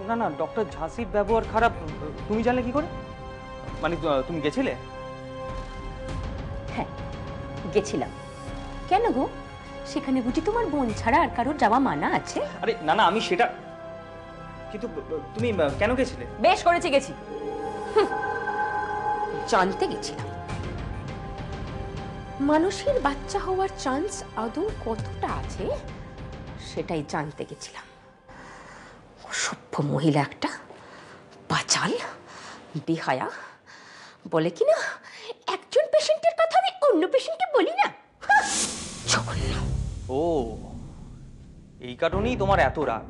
না না, ডক্টর ঝাঁসির ব্যবহার খারাপ তুমি জানলে কি করে? মানে তুমি গেছিলে? হ্যাঁ গেছিলাম। কেন গো, সেখানে বুঝি তোমার বোন ছাড়া আর কারোর যাওয়া মানা আছে? আরে না না, আমি সেটা, কিন্তু তুমি কেন গেছিলে? বেশ করেছি, গেছি। জানতে গেছিলাম মানুষের বাচ্চা হওয়ার চান্স আদৌ কতটা আছে, সেটাই জানতে গেছিলাম। অসভ্য মহিলা একটা, বাচাল, বেহায়া, বলে কিনা একজন পেশেন্টের কথা আমি অন্য পেশেন্টকে বলি না। জঘন্য। ও, এই কারণেই তোমার এত রাগ?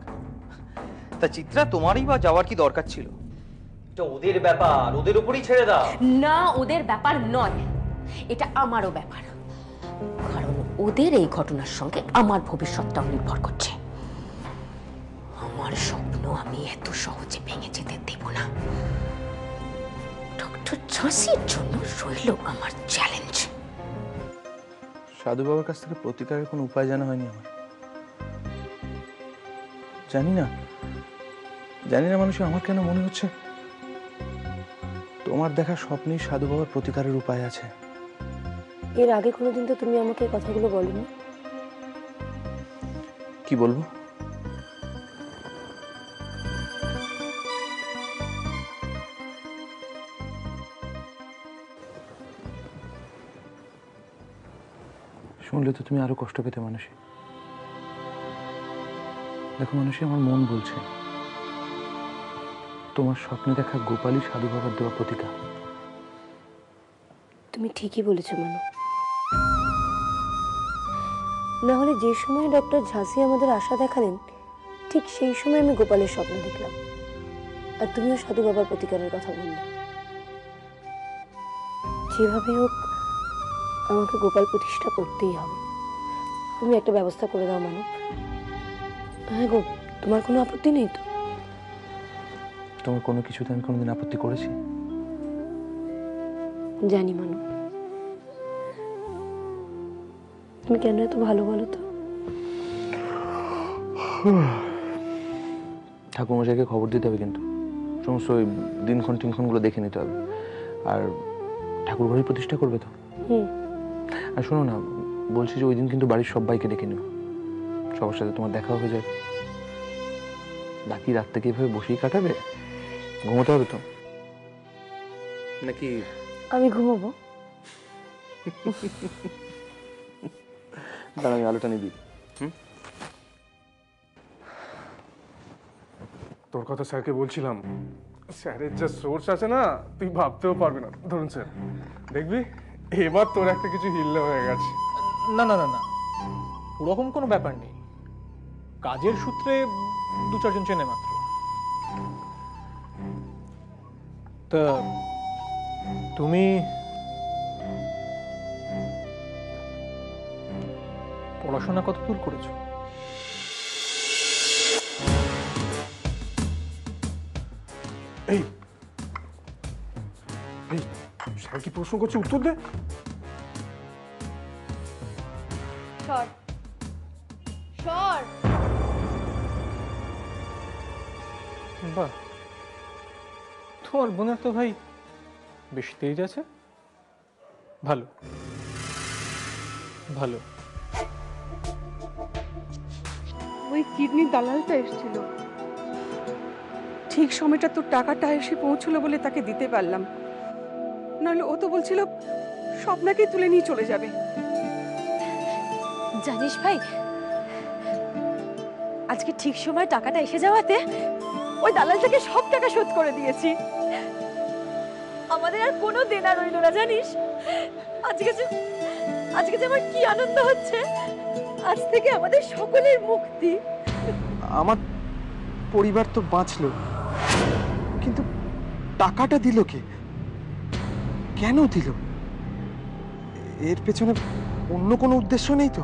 তা চিত্রা, তোমারই বা যাওয়ার কি দরকার ছিল? এটা ওদের ব্যাপার, ওদের উপরই ছেড়ে দাও। না, ওদের ব্যাপার নয়, এটা আমারও ব্যাপার। কারণ ওদের এই ঘটনার সঙ্গে আমার ভবিষ্যৎটাও নির্ভর করছে। আমার স্বপ্ন আমি এত সহজে ভেঙে যেতে দেব না। ডক্টর ঝাঁসির জন্য রইল আমার চ্যালেঞ্জ। সাধু বাবার কাছ থেকে প্রতিকারের কোনো উপায় জানা হয়নি আমার। জানি না মানুষের, আমার কেন মনে হচ্ছে তোমার দেখা স্বপ্নেই সাধু বাবার প্রতিকারের উপায় আছে। এর আগে কোনোদিন তো তুমি আমাকে এই কথাগুলো বলনি। কি বলবো? শুনলে তো তুমি আরো কষ্ট পেতে মানুষই। দেখো মানুষই, আমার মন বলছে তোমার স্বপ্নে দেখা গোপালই সাধু বাবার দেওয়া প্রতিকার। তুমি ঠিকই বলেছো মানু। না হলে যে সময় ডক্টর ঝাঁসি আমাদের আশা দেখালেন, ঠিক সেই সময় আমি গোপালের স্বপ্ন দেখলাম, আর তুমিও সাধু বাবার প্রতিকারের কথা বললে। যেভাবে হোক আমাকে গোপাল প্রতিষ্ঠা করতেই হবে। তুমি একটা ব্যবস্থা করে দাও মানব। হ্যাঁ গো, তোমার কোনো আপত্তি নেই তো? তোমার কোনো কিছুতে আমি কোনোদিন আপত্তি করেছি? জানি মানব, তুমি কেন এত ভালো বলো তো? ঠাকুরমশাইকে খবর দিতে হবে, কিন্তু সমস্ত ওই দিনক্ষণ টিনক্ষণগুলো দেখে নিতে হবে। আর ঠাকুর ঘরই প্রতিষ্ঠা করবে তো? আর শোনো না, বলছি যে ওই দিন কিন্তু বাড়ির সবাইকে ডেকে নিও, সবার সাথে তোমার দেখা হয়ে যাবে। বাকি রাত থেকে এভাবে বসেই কাটাবে? ঘুমোতে হবে তো নাকি? আমি ঘুমাবো। দাঁড়া, আমি আলোটা নিবি। তোর কথা স্যারকে বলছিলাম, স্যারের যা সোর্স আছে না, তুই ভাবতেও পারবি না। ধরুন স্যার, দেখবি এবার তোর একটা কিছু হিল্লে হয়ে গেছে। না না না না, ওরকম কোনো ব্যাপার নেই। কাজের সূত্রে দু চারজন চেনে মাত্র। তা তুমি পড়াশোনা কত দূর করেছো? এই এই স্যার কি প্রশ্ন করছে, উত্তর দে। সর সর। বাহ, তোমার বোনের তো ভাই বেশ তেজ আছে। ভালো ভালো। ওই কিডনির দালালটা এসেছিল, ঠিক সময়টা তোর টাকাটা এসে পৌঁছলো বলে তাকে দিতে পারলাম, নাহলে ও তো বলছিল স্বপ্নাকেই তুলে নিয়ে চলে যাবে। জানিস ভাই, আজকে ঠিক সময় টাকাটা এসে যাওয়াতে ওই দালাল থেকে সব টাকা শোধ করে দিয়েছি। আমাদের আর কোনো দেনা রইল না জানিস। আজকে যে আমার কি আনন্দ হচ্ছে। আজ থেকে আমাদের সকলের মুক্তি। আমার পরিবার তো বাঁচলো, কিন্তু টাকাটা দিল কে? কেন দিল? এর পেছনে অন্য কোনো উদ্দেশ্য নেই তো?